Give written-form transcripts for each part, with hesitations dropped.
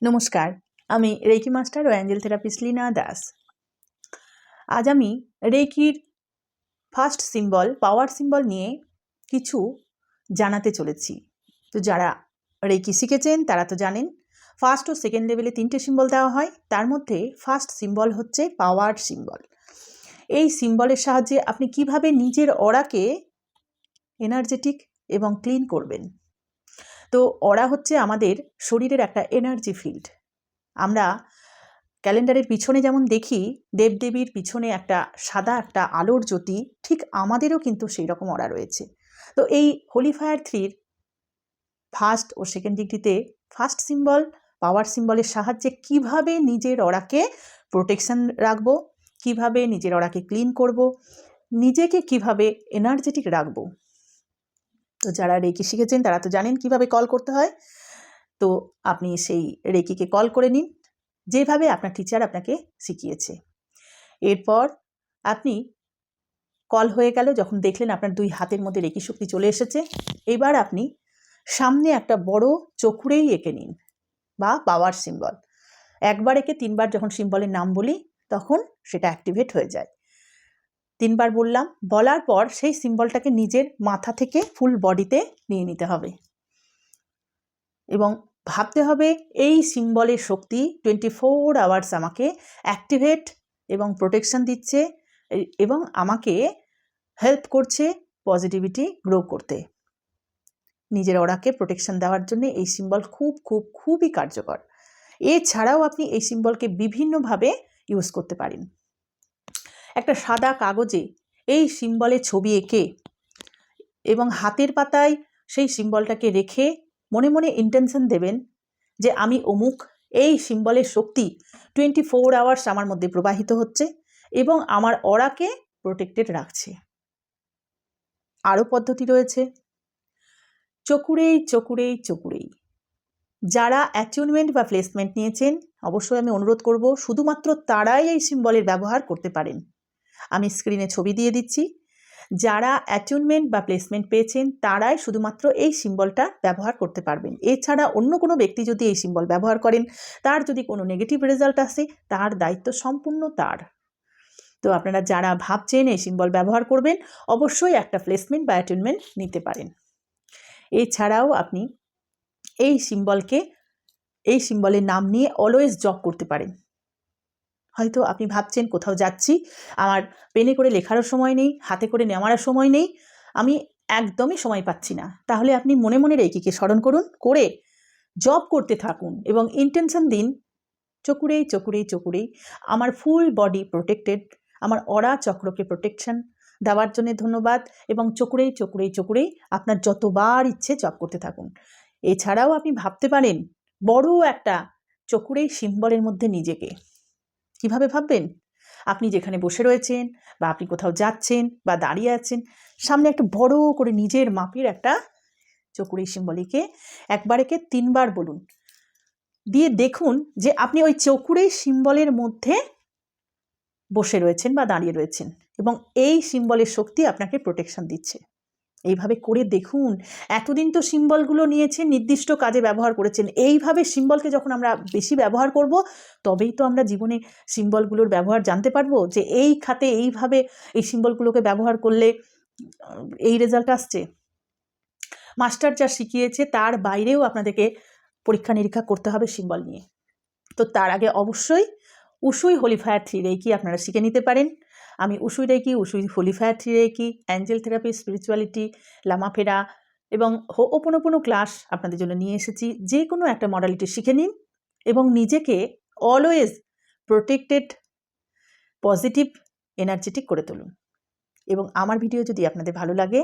নমস্কার, আমি reiki master ও Angel therapist Leena Das. আজ আমি রেকির ফার্স্ট সিম্বল, পাওয়ার সিম্বল নিয়ে কিছু জানাতে চলেছি। তো যারা রেকি শিখেছেন তারা তো জানেন, ফার্স্ট ও সেকেন্ড লেভেলে 3টে সিম্বল দেওয়া হয়। তার মধ্যে ফার্স্ট সিম্বল হচ্ছে পাওয়ার সিম্বল। এই সিম্বলের সাহায্যে আপনি কিভাবে নিজের অরাকে এনার্জেটিক এবং ক্লিন করবেন। তো অরা হচ্ছে আমাদের শরীরের একটা এনার্জি ফিল্ড। আমরা ক্যালেন্ডারের পিছনে যেমন দেখি দেবদেবীর পিছনে একটা সাদা একটা আলোর জ্যোতি, ঠিক আমাদেরও কিন্তু সেই রকম অরা রয়েছে। তো এই হোলি ফায়ার 3-র ফার্স্ট ও সেকেন্ড ডিগ্রিতে ফার্স্ট সিম্বল, পাওয়ার সিম্বলের সাহায্যে কিভাবে নিজের অরাকে প্রোটেকশন রাখবো, কিভাবে নিজের অরাকে ক্লিন করব, নিজেকে কিভাবে এনার্জেটিক রাখবো। তো যারা রেকি শিখেছেন তারা তো জানেন কিভাবে কল করতে হয়। তো আপনি সেই রেকিকে কল করে নিন যেভাবে আপনার টিচার আপনাকে শিখিয়েছে। এরপর আপনি কল হয়ে গেল, যখন দেখলেন আপনার 2 হাতের মধ্যে রেকি শক্তি চলে এসেছে, এবার আপনি সামনে একটা বড় চক্রেই এঁকে নিন বা পাওয়ার সিম্বল। একবার এঁকে 3বার যখন সিম্বলের নাম বলি তখন সেটা অ্যাক্টিভেট হয়ে যায়। 3বার বললাম, বলার পর সেই সিম্বলটাকে নিজের মাথা থেকে ফুল বডিতে নিয়ে নিতে হবে এবং ভাবতে হবে এই সিম্বলের শক্তি 24 আওয়ার্স আমাকে অ্যাক্টিভেট এবং প্রোটেকশন দিচ্ছে এবং আমাকে হেল্প করছে পজিটিভিটি গ্রো করতে। নিজের অরাকে প্রোটেকশন দেওয়ার জন্য এই সিম্বল খুবই কার্যকর। এছাড়াও আপনি এই সিম্বলকে বিভিন্নভাবে ইউজ করতে পারেন। একটা সাদা কাগজে এই সিম্বলের ছবি এঁকে এবং হাতের পাতায় সেই সিম্বলটাকে রেখে মনে মনে ইন্টেনশন দেবেন যে আমি অমুক, এই সিম্বলের শক্তি 24 আওয়ার্স আমার মধ্যে প্রবাহিত হচ্ছে এবং আমার অরাকে প্রোটেক্টেড রাখছে। আরও পদ্ধতি রয়েছে, চকুরেই। যারা অ্যাচিউনমেন্ট বা প্লেসমেন্ট নিয়েছেন অবশ্যই আমি অনুরোধ করব শুধুমাত্র তারাই এই সিম্বলের ব্যবহার করতে পারেন। আমি স্ক্রিনে ছবি দিয়ে দিচ্ছি। যারা অ্যাচিউনমেন্ট বা প্লেসমেন্ট পেয়েছেন তারাই শুধুমাত্র এই সিম্বলটা ব্যবহার করতে পারবেন। এছাড়া অন্য কোনো ব্যক্তি যদি এই সিম্বল ব্যবহার করেন, তার যদি কোনো নেগেটিভ রেজাল্ট আসে, তার দায়িত্ব সম্পূর্ণ তার। তো আপনারা যারা ভাবছেন এই সিম্বল ব্যবহার করবেন, অবশ্যই একটা প্লেসমেন্ট বা অ্যাচিউনমেন্ট নিতে পারেন। এছাড়াও আপনি এই সিম্বলের নাম নিয়ে অলওয়েজ জপ করতে পারেন। হয়তো আপনি ভাবছেন কোথাও যাচ্ছি, আমার পেনে করে লেখারও সময় নেই, হাতে করে নেওয়ারও সময় নেই, আমি একদমই সময় পাচ্ছি না। তাহলে আপনি মনে মনে রেকিকে স্মরণ করুন, করে জপ করতে থাকুন এবং ইন্টেনশন দিন, চকুরেই আমার ফুল বডি প্রোটেক্টেড, আমার অরা চক্রকে প্রোটেকশন দেওয়ার জন্য ধন্যবাদ। এবং চকুরেই আপনার যতবার ইচ্ছে জপ করতে থাকুন। এছাড়াও আপনি ভাবতে পারেন বড় একটা চকুরেই সিম্বলের মধ্যে নিজেকে। কিভাবে ভাববেন? আপনি যেখানে বসে রয়েছেন বা আপনি কোথাও যাচ্ছেন বা দাঁড়িয়ে আছেন, সামনে একটা বড় করে নিজের মাপের একটা চকুরেই সিম্বলিকে একবার একে 3বার বলুন, দিয়ে দেখুন যে আপনি ওই চকুরেই সিম্বলের মধ্যে বসে রয়েছেন বা দাঁড়িয়ে রয়েছেন এবং এই সিম্বলের শক্তি আপনাকে প্রোটেকশন দিচ্ছে। এইভাবে করে দেখুন। এতদিন তো সিম্বলগুলো নিয়েছেন, নির্দিষ্ট কাজে ব্যবহার করেছেন। এইভাবে সিম্বলকে যখন আমরা বেশি ব্যবহার করব, তবেই তো আমরা জীবনে সিম্বলগুলোর ব্যবহার জানতে পারবো যে এই খাতে এইভাবে এই সিম্বলগুলোকে ব্যবহার করলে এই রেজাল্ট আসছে। মাস্টার যা শিখিয়েছে তার বাইরেও আপনাদেরকে পরীক্ষা নিরীক্ষা করতে হবে সিম্বল নিয়ে। তো তার আগে অবশ্যই উসুই হোলি ফায়ার 3 রেকি আপনারা শিখে নিতে পারেন। আমি Usui holy fire 3 reiki, angel therapy, spirituality, লামা ফেরা এবং হো'ওপনোপনো ক্লাস আপনাদের জন্য নিয়ে এসেছি। যে কোনো একটা মডালিটি শিখে নিন এবং নিজেকে অলওয়েজ প্রোটেক্টেড, পজিটিভ, এনার্জেটিক করে তুলুন। এবং আমার ভিডিও যদি আপনাদের ভালো লাগে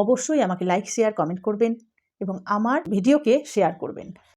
অবশ্যই আমাকে লাইক, শেয়ার, কমেন্ট করবেন এবং আমার ভিডিওকে শেয়ার করবেন।